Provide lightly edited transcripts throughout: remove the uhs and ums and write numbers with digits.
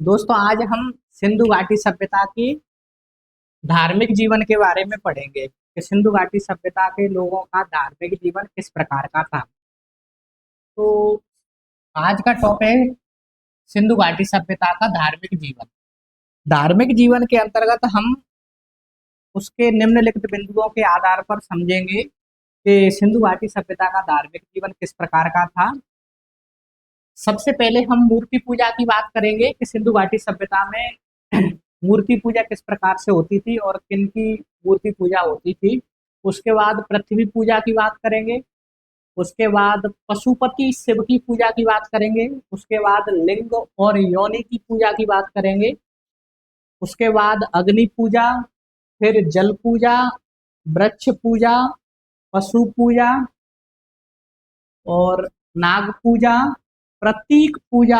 दोस्तों आज हम सिंधु घाटी सभ्यता के धार्मिक जीवन के बारे में पढ़ेंगे कि सिंधु घाटी सभ्यता के लोगों का धार्मिक जीवन किस प्रकार का था। तो आज का टॉपिक है सिंधु घाटी सभ्यता का धार्मिक जीवन। धार्मिक जीवन के अंतर्गत हम उसके निम्नलिखित बिंदुओं के आधार पर समझेंगे कि सिंधु घाटी सभ्यता का धार्मिक जीवन किस प्रकार का था। सबसे पहले हम मूर्ति पूजा की बात करेंगे कि सिंधु घाटी सभ्यता में मूर्ति पूजा किस प्रकार से होती थी और किन की मूर्ति पूजा होती थी। उसके बाद पृथ्वी पूजा की बात करेंगे। उसके बाद पशुपति शिव की पूजा की बात करेंगे। उसके बाद लिंग और योनि की पूजा की बात करेंगे। उसके बाद अग्नि पूजा, फिर जल पूजा, वृक्ष पूजा, पशु पूजा और नाग पूजा, प्रतीक पूजा,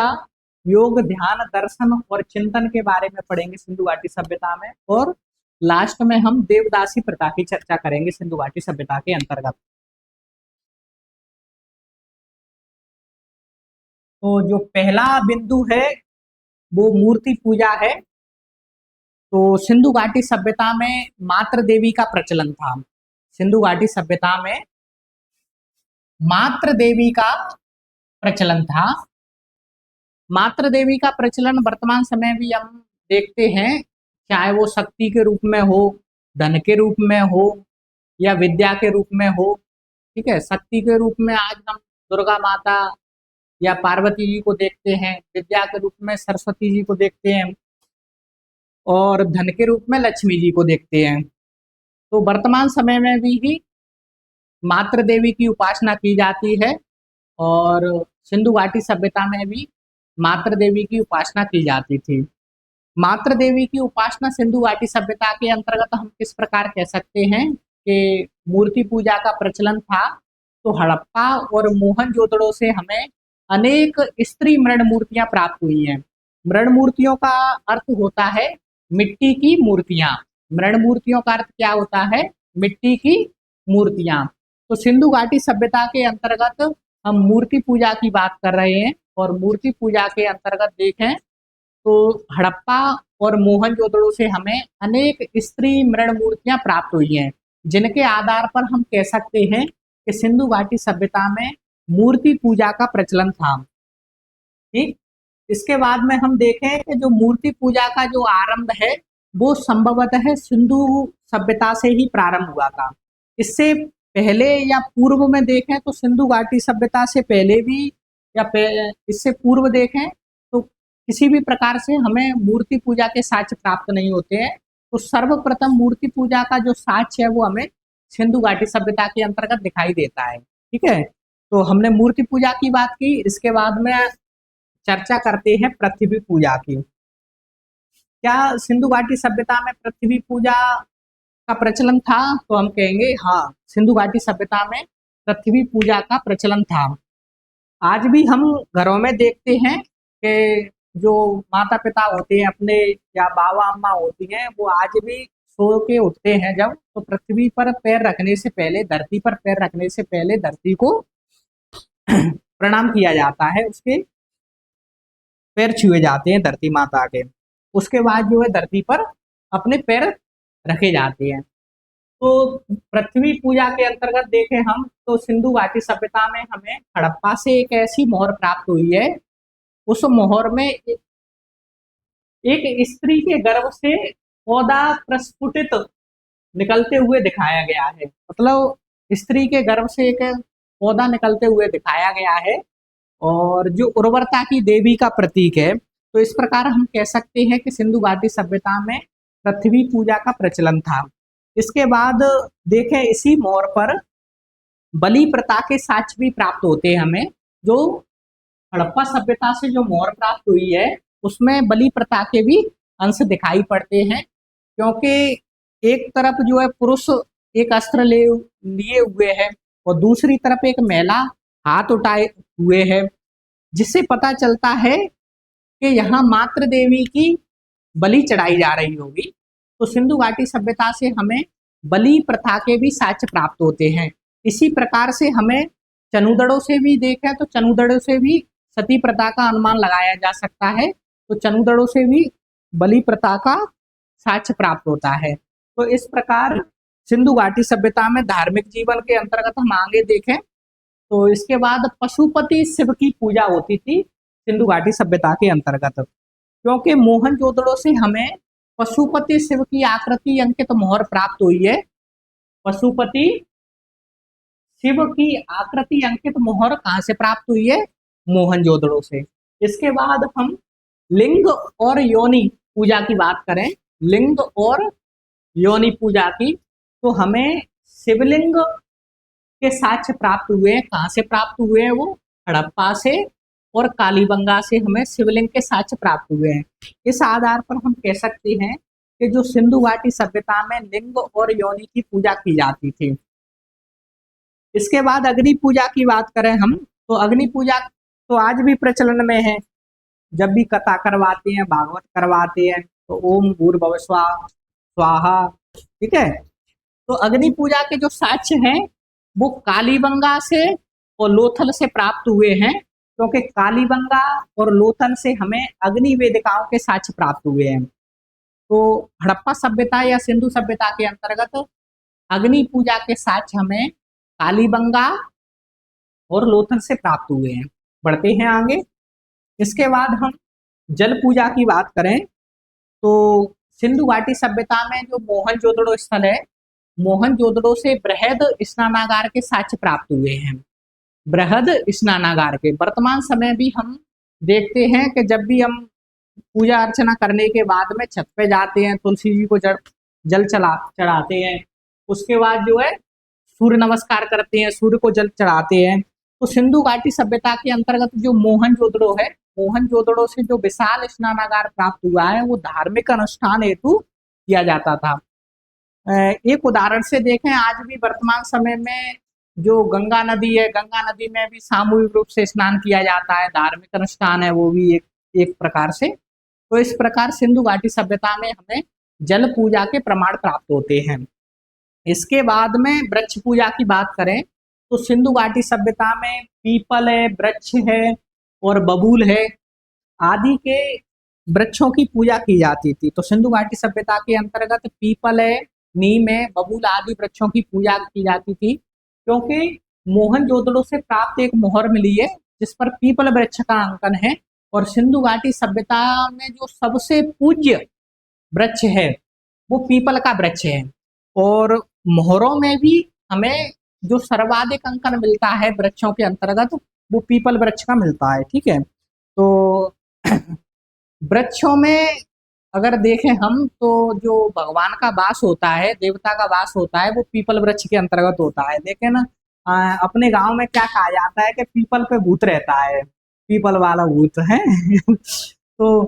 योग ध्यान दर्शन और चिंतन के बारे में पढ़ेंगे सिंधु घाटी सभ्यता में। और लास्ट में हम देवदासी प्रथा की चर्चा करेंगे सिंधु घाटी सभ्यता के अंतर्गत। तो जो पहला बिंदु है वो मूर्ति पूजा है। तो सिंधु घाटी सभ्यता में मात्र देवी का प्रचलन था। सिंधु घाटी सभ्यता में मात्र देवी का प्रचलन था। मात्र देवी का प्रचलन वर्तमान समय भी हम देखते हैं, चाहे वो शक्ति के रूप में हो, धन के रूप में हो या विद्या के रूप में हो। ठीक है, शक्ति के रूप में आज हम दुर्गा माता या पार्वती जी को देखते हैं, विद्या के रूप में सरस्वती जी को देखते हैं और धन के रूप में लक्ष्मी जी को देखते हैं। तो वर्तमान समय में भी मात्र देवी की उपासना की जाती है और सिंधु घाटी सभ्यता में भी मात्र देवी की उपासना की जाती थी। मात्र देवी की उपासना सिंधु घाटी सभ्यता के अंतर्गत हम किस प्रकार कह सकते हैं कि मूर्ति पूजा का प्रचलन था। तो हड़प्पा और मोहनजोदड़ो से हमें अनेक स्त्री मृण मूर्तियां प्राप्त हुई हैं। मृण मूर्तियों का अर्थ होता है मिट्टी की मूर्तियां। मृण मूर्तियों का अर्थ क्या होता है? मिट्टी की मूर्तियां। तो सिंधु घाटी सभ्यता के अंतर्गत हम मूर्ति पूजा की बात कर रहे हैं और मूर्ति पूजा के अंतर्गत देखें तो हड़प्पा और मोहनजोदड़ो से हमें अनेक स्त्री मृण मूर्तियां प्राप्त हुई हैं, जिनके आधार पर हम कह सकते हैं कि सिंधु घाटी सभ्यता में मूर्ति पूजा का प्रचलन था। ठीक, इसके बाद में हम देखें कि जो मूर्ति पूजा का जो आरंभ है वो संभवतः सिंधु सभ्यता से ही प्रारंभ हुआ था। इससे पहले या पूर्व में देखें तो सिंधु घाटी सभ्यता से पहले भी या इससे पूर्व देखें तो किसी भी प्रकार से हमें मूर्ति पूजा के साक्ष्य प्राप्त नहीं होते हैं। तो सर्वप्रथम मूर्ति पूजा का जो साक्ष्य है वो हमें सिंधु घाटी सभ्यता के अंतर्गत दिखाई देता है। ठीक है, तो हमने मूर्ति पूजा की बात की। इसके बाद में चर्चा करते हैं पृथ्वी पूजा की। क्या सिंधु घाटी सभ्यता में पृथ्वी पूजा का प्रचलन था? तो हम कहेंगे हाँ, सिंधु घाटी सभ्यता में पृथ्वी पूजा का प्रचलन था। आज भी हम घरों में देखते हैं कि जो माता पिता होते हैं अपने या बाबा अम्मा होती हैं, वो आज भी सो के उठते हैं जब, तो पृथ्वी पर पैर रखने से पहले, धरती पर पैर रखने से पहले धरती को प्रणाम किया जाता है। उसके पैर छुए जाते हैं धरती माता के। उसके बाद जो है धरती पर अपने पैर रखे जाते हैं। तो पृथ्वी पूजा के अंतर्गत देखें हम तो सिंधु घाटी सभ्यता में हमें हड़प्पा से एक ऐसी मोहर प्राप्त हुई है। उस मोहर में एक स्त्री के गर्भ से पौधा प्रस्फुटित निकलते हुए दिखाया गया है। मतलब स्त्री के गर्भ से एक पौधा निकलते हुए दिखाया गया है और जो उर्वरता की देवी का प्रतीक है। तो इस प्रकार हम कह सकते हैं कि सिंधु घाटी सभ्यता में पृथ्वी पूजा का प्रचलन था। इसके बाद देखें इसी मोड़ पर बलि प्रथा के साक्ष्य भी प्राप्त होते हैं हमें। जो हड़प्पा सभ्यता से जो मोहर प्राप्त हुई है उसमें बलि प्रथा के भी अंश दिखाई पड़ते हैं, क्योंकि एक तरफ जो है पुरुष एक अस्त्र लिए हुए है और दूसरी तरफ एक महिला हाथ उठाए हुए है, जिससे पता चलता है कि यहाँ मात्र देवी की बलि चढ़ाई जा रही होगी। तो सिंधु घाटी सभ्यता से हमें बलि प्रथा के भी साक्ष्य प्राप्त होते हैं। इसी प्रकार से हमें चनुदड़ों से भी देखें तो चनुदड़ों से भी सती प्रथा का अनुमान लगाया जा सकता है तो चनूदड़ों से भी बलि प्रथा का साक्ष्य प्राप्त होता है। तो इस प्रकार सिंधु घाटी सभ्यता में धार्मिक जीवन के अंतर्गत हम आगे देखें तो इसके बाद पशुपति शिव की पूजा होती थी सिंधु घाटी सभ्यता के अंतर्गत, क्योंकि मोहनजोदड़ो से हमें पशुपति शिव की आकृति अंकित मोहर प्राप्त हुई है। पशुपति शिव की आकृति अंकित मोहर कहाँ से प्राप्त हुई है? मोहनजोदड़ो से। इसके बाद हम लिंग और योनि पूजा की बात करें, लिंग और योनि पूजा की, तो हमें शिवलिंग के साक्ष्य प्राप्त हुए हैं। कहाँ से प्राप्त हुए हैं? वो हड़प्पा से और कालीबंगा से हमें शिवलिंग के साक्ष्य प्राप्त हुए हैं। इस आधार पर हम कह सकते हैं कि जो सिंधु घाटी सभ्यता में लिंग और योनि की पूजा की जाती थी। इसके बाद अग्नि पूजा की बात करें हम, तो अग्नि पूजा तो आज भी प्रचलन में है। जब भी कथा करवाते हैं, भागवत करवाते हैं, तो ओम भूर्भुवः स्वः स्वाहा, ठीक है। तो अग्नि पूजा के जो साक्ष्य हैं वो कालीबंगा से और लोथल से प्राप्त हुए हैं, क्योंकि कालीबंगा और लोथल से हमें अग्नि वेदिकाओं के साक्ष्य प्राप्त हुए हैं। तो हड़प्पा सभ्यता या सिंधु सभ्यता के अंतर्गत अग्नि पूजा के साक्ष्य हमें कालीबंगा और लोथल से प्राप्त हुए हैं। बढ़ते हैं आगे। इसके बाद हम जल पूजा की बात करें तो सिंधु घाटी सभ्यता में जो मोहनजोदड़ो स्थल है, मोहनजोदड़ो से बृहद स्नानागार के साक्ष्य प्राप्त हुए हैं। बृहद स्नानागार के वर्तमान समय भी हम देखते हैं कि जब भी हम पूजा अर्चना करने के बाद में छत पे जाते हैं, तुलसी जी को जल चढ़ाते हैं, उसके बाद जो है सूर्य नमस्कार करते हैं, सूर्य को जल चढ़ाते हैं। तो सिंधु घाटी सभ्यता के अंतर्गत जो मोहनजोदड़ो है, मोहनजोदड़ो से जो विशाल स्नानागार प्राप्त हुआ है वो धार्मिक अनुष्ठान हेतु किया जाता था। एक उदाहरण से देखें, आज भी वर्तमान समय में जो गंगा नदी है, गंगा नदी में भी सामूहिक रूप से स्नान किया जाता है, धार्मिक अनुष्ठान है वो भी एक प्रकार से। तो इस प्रकार सिंधु घाटी सभ्यता में हमें जल पूजा के प्रमाण प्राप्त होते हैं। इसके बाद में वृक्ष पूजा की बात करें तो सिंधु घाटी सभ्यता में पीपल है, वृक्ष है और बबूल है आदि के वृक्षों की पूजा की जाती थी। तो सिंधु घाटी सभ्यता के अंतर्गत पीपल है, नीम है, बबूल आदि वृक्षों की पूजा की जाती थी, क्योंकि मोहनजोदड़ो से प्राप्त एक मोहर मिली है जिस पर पीपल वृक्ष का अंकन है। और सिंधु घाटी सभ्यता में जो सबसे पूज्य वृक्ष है वो पीपल का वृक्ष है। और मोहरों में भी हमें जो सर्वाधिक अंकन मिलता है वृक्षों के अंतर्गत वो पीपल वृक्ष का मिलता है, ठीक है। तो वृक्षों में अगर देखें हम तो जो भगवान का वास होता है, देवता का वास होता है, वो पीपल वृक्ष के अंतर्गत होता है। लेकिन अपने गांव में क्या कहा जाता है कि पीपल पे भूत रहता है, पीपल वाला भूत है तो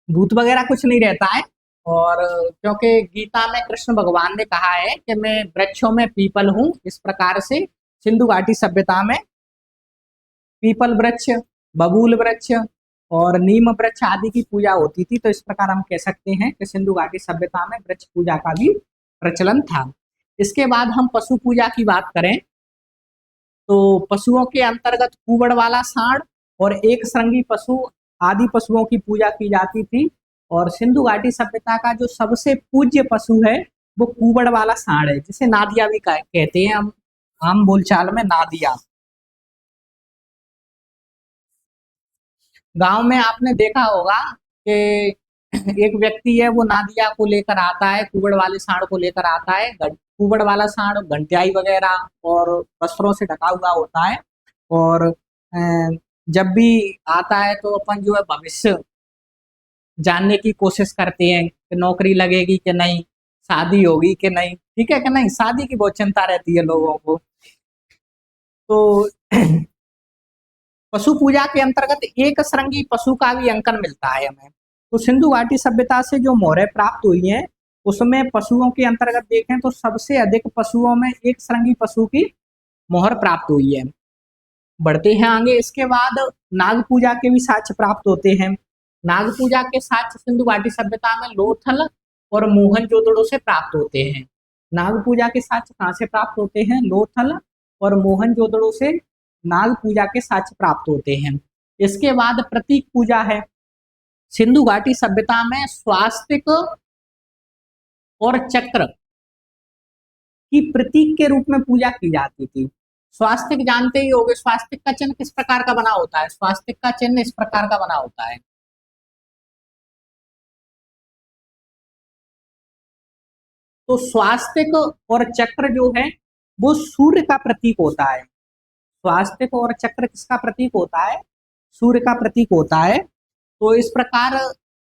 भूत वगैरह कुछ नहीं रहता है। और क्योंकि गीता में कृष्ण भगवान ने कहा है कि मैं वृक्षों में पीपल हूँ, इस प्रकार से सिंधु घाटी सभ्यता में पीपल वृक्ष, बबूल वृक्ष और नीम वृक्ष आदि की पूजा होती थी। तो इस प्रकार हम कह सकते हैं कि सिंधु घाटी सभ्यता में वृक्ष पूजा का भी प्रचलन था। इसके बाद हम पशु पूजा की बात करें तो पशुओं के अंतर्गत कुबड़ वाला सांड और एक श्रृंगी पशु आदि पशुओं की पूजा की जाती थी। और सिंधु घाटी सभ्यता का जो सबसे पूज्य पशु है वो कुबड़ वाला सांड है, जिसे नादिया भी कहते हैं हम आम बोलचाल में, नादिया। गांव में आपने देखा होगा कि एक व्यक्ति है वो नादिया को लेकर आता है, कुबड़ वाले सांड को लेकर आता है। कुबड़ वाला सांड घंटियाई वगैरह और वस्त्रों से ढका हुआ होता है। और जब भी आता है तो अपन जो है भविष्य जानने की कोशिश करते हैं कि नौकरी लगेगी कि नहीं, शादी होगी कि नहीं, ठीक है कि नहीं। शादी की बहुत चिंता रहती है लोगों को। तो पशु पूजा के अंतर्गत एक श्रृंगी पशु का भी अंकन मिलता है हमें। तो सिंधु घाटी सभ्यता से जो मोहरें प्राप्त हुई हैं उसमें पशुओं के अंतर्गत देखें तो सबसे अधिक पशुओं में एक श्रृंगी पशु की मोहर प्राप्त हुई है। बढ़ते हैं आगे। इसके बाद नाग पूजा के भी साक्ष्य प्राप्त होते हैं। नाग पूजा के साक्ष्य सिंधु घाटी सभ्यता में लोथल और मोहनजोदड़ो से प्राप्त होते हैं। नाग पूजा के साक्ष्य कहाँ से प्राप्त होते हैं? लोथल और मोहनजोदड़ो से नाग पूजा के साक्ष्य प्राप्त होते हैं। इसके बाद प्रतीक पूजा है। सिंधु घाटी सभ्यता में स्वास्तिक और चक्र की प्रतीक के रूप में पूजा की जाती थी। स्वास्तिक जानते ही होंगे, स्वास्तिक का चिन्ह किस प्रकार का बना होता है? स्वास्तिक का चिन्ह इस प्रकार का बना होता है। तो स्वास्तिक और चक्र जो है वो सूर्य का प्रतीक होता है। स्वास्तिक और चक्र किसका प्रतीक होता है? सूर्य का प्रतीक होता है। तो इस प्रकार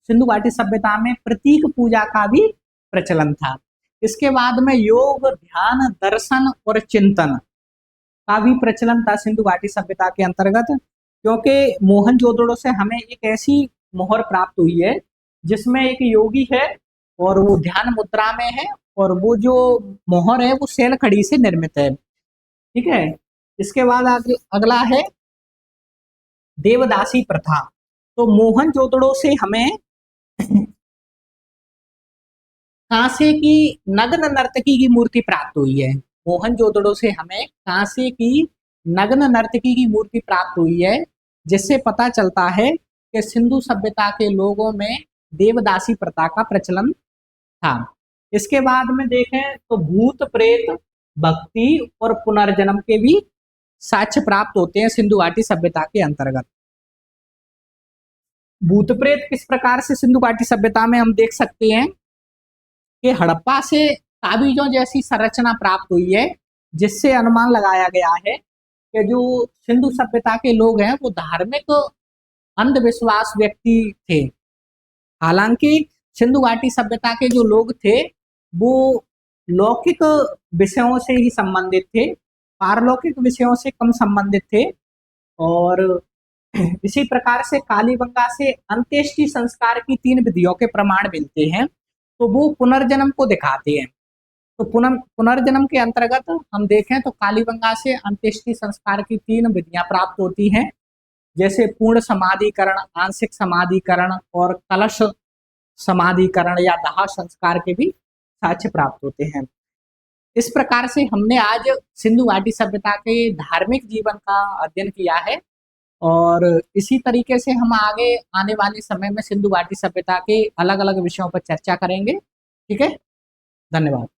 सिंधु घाटी सभ्यता में प्रतीक पूजा का भी प्रचलन था। इसके बाद में योग, ध्यान, दर्शन और चिंतन का भी प्रचलन था सिंधु घाटी सभ्यता के अंतर्गत, क्योंकि मोहनजोदड़ो से हमें एक ऐसी मोहर प्राप्त हुई है जिसमें एक योगी है और वो ध्यान मुद्रा में है, और वो जो मोहर है वो शैल खड़ी से निर्मित है। ठीक है। इसके बाद अगला है देवदासी प्रथा। तो मोहनजोदड़ो से हमें कांसे की नग्न नर्तकी की मूर्ति प्राप्त हुई है। मोहनजोदड़ो से हमें कांसे की नग्न नर्तकी की मूर्ति प्राप्त हुई है, जिससे पता चलता है कि सिंधु सभ्यता के लोगों में देवदासी प्रथा का प्रचलन था। इसके बाद में देखें तो भूत प्रेत, भक्ति और पुनर्जन्म के भी साक्ष्य प्राप्त होते हैं सिंधु घाटी सभ्यता के अंतर्गत। भूत प्रेत किस प्रकार से सिंधु घाटी सभ्यता में हम देख सकते हैं कि हड़प्पा से ताबीजों जैसी संरचना प्राप्त हुई है, जिससे अनुमान लगाया गया है कि जो सिंधु सभ्यता के लोग हैं वो धार्मिक अंधविश्वास व्यक्ति थे। हालांकि सिंधु घाटी सभ्यता के जो लोग थे वो लौकिक विषयों से ही संबंधित थे, पारलौकिक विषयों से कम संबंधित थे। और इसी प्रकार से कालीबंगा से अंत्येष्टि संस्कार की 3 विधियों के प्रमाण मिलते हैं, तो वो पुनर्जन्म को दिखाते हैं। तो पुनर्जन्म के अंतर्गत हम देखें तो कालीबंगा से अंत्येष्टि संस्कार की 3 विधियां प्राप्त होती हैं, जैसे पूर्ण समाधिकरण, आंशिक समाधिकरण और कलश समाधिकरण या दाह संस्कार के भी साक्ष्य प्राप्त होते हैं। इस प्रकार से हमने आज सिंधु घाटी सभ्यता के धार्मिक जीवन का अध्ययन किया है, और इसी तरीके से हम आगे आने वाले समय में सिंधु घाटी सभ्यता के अलग अलग विषयों पर चर्चा करेंगे। ठीक है, धन्यवाद।